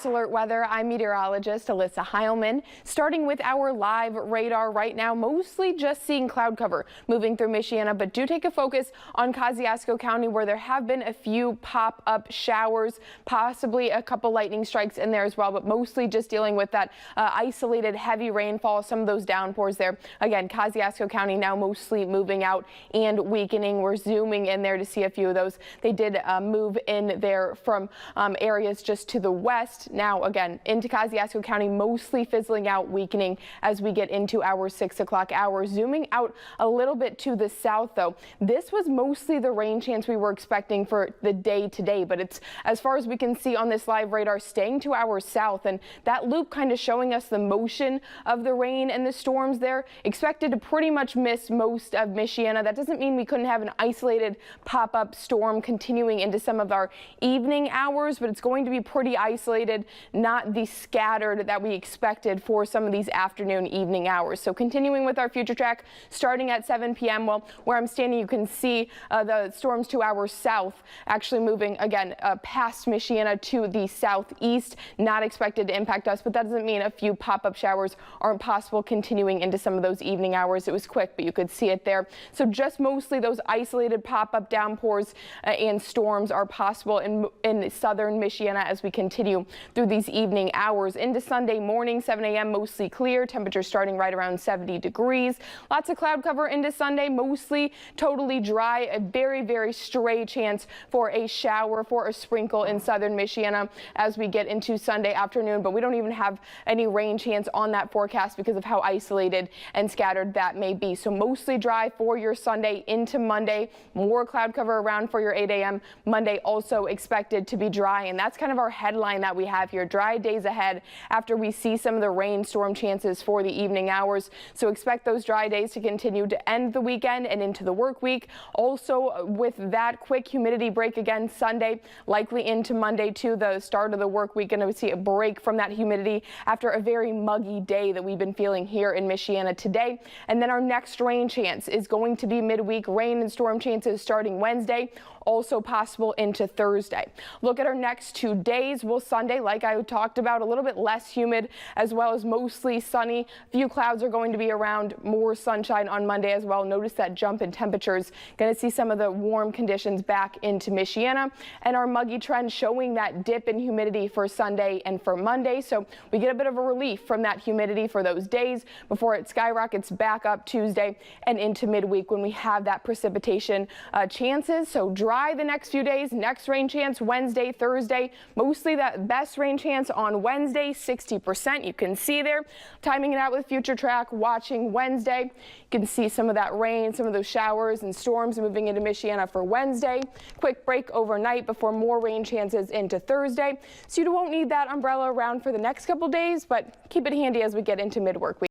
Alert weather. I'm meteorologist Alyssa Heilman. Starting with our live radar right now, mostly just seeing cloud cover moving through Michiana, but do take a focus on Kosciuszko County where there have been a few pop-up showers, possibly a couple lightning strikes in there as well, but mostly just dealing with that isolated heavy rainfall, some of those downpours there. Again, Kosciuszko County now mostly moving out and weakening. We're zooming in there to see a few of those. They did move in there from areas just to the west. Now again into Kosciuszko County, mostly fizzling out, weakening as we get into our 6 o'clock hour. Zooming out a little bit to the south though, this was mostly the rain chance we were expecting for the day today, but it's, as far as we can see on this live radar, staying to our south, and that loop kind of showing us the motion of the rain and the storms there. Expected to pretty much miss most of Michiana. That doesn't mean we couldn't have an isolated pop-up storm continuing into some of our evening hours, but it's going to be pretty isolated, not the scattered that we expected for some of these afternoon evening hours. So continuing with our future track starting at 7 p.m. Well, where I'm standing, you can see the storms to our south actually moving again past Michiana to the southeast. Not expected to impact us, but that doesn't mean a few pop-up showers aren't possible continuing into some of those evening hours. It was quick, but you could see it there. So just mostly those isolated pop-up downpours and storms are possible in southern Michiana as we continue through these evening hours into Sunday morning. 7 a.m. mostly clear, temperature starting right around 70 degrees. Lots of cloud cover into Sunday, mostly totally dry. A very stray chance for a shower, for a sprinkle in southern Michiana as we get into Sunday afternoon, but we don't even have any rain chance on that forecast because of how isolated and scattered that may be. So mostly dry for your Sunday into Monday. More cloud cover around for your 8 a.m. Monday, also expected to be dry, and that's kind of our headline that we have here. Dry days ahead after we see some of the rainstorm chances for the evening hours. So expect those dry days to continue to end the weekend and into the work week. Also with that quick humidity break again Sunday, likely into Monday too, the start of the work week. Going to see a break from that humidity after a very muggy day that we've been feeling here in Michiana today. And then our next rain chance is going to be midweek. Rain and storm chances starting Wednesday, also possible into Thursday. Look at our next 2 days. Well, Sunday, like I talked about, a little bit less humid as well as mostly sunny. Few clouds are going to be around, more sunshine on Monday as well. Notice that jump in temperatures. Going to see some of the warm conditions back into Michiana, and our muggy trend showing that dip in humidity for Sunday and for Monday. So we get a bit of a relief from that humidity for those days before it skyrockets back up Tuesday and into midweek when we have that precipitation chances. So dry the next few days. Next rain chance Wednesday, Thursday. Mostly that best rain chance on Wednesday, 60%. You can see there. Timing it out with future track, watching Wednesday. You can see some of that rain, some of those showers and storms moving into Michiana for Wednesday. Quick break overnight before more rain chances into Thursday. So you won't need that umbrella around for the next couple days, but keep it handy as we get into midwork week.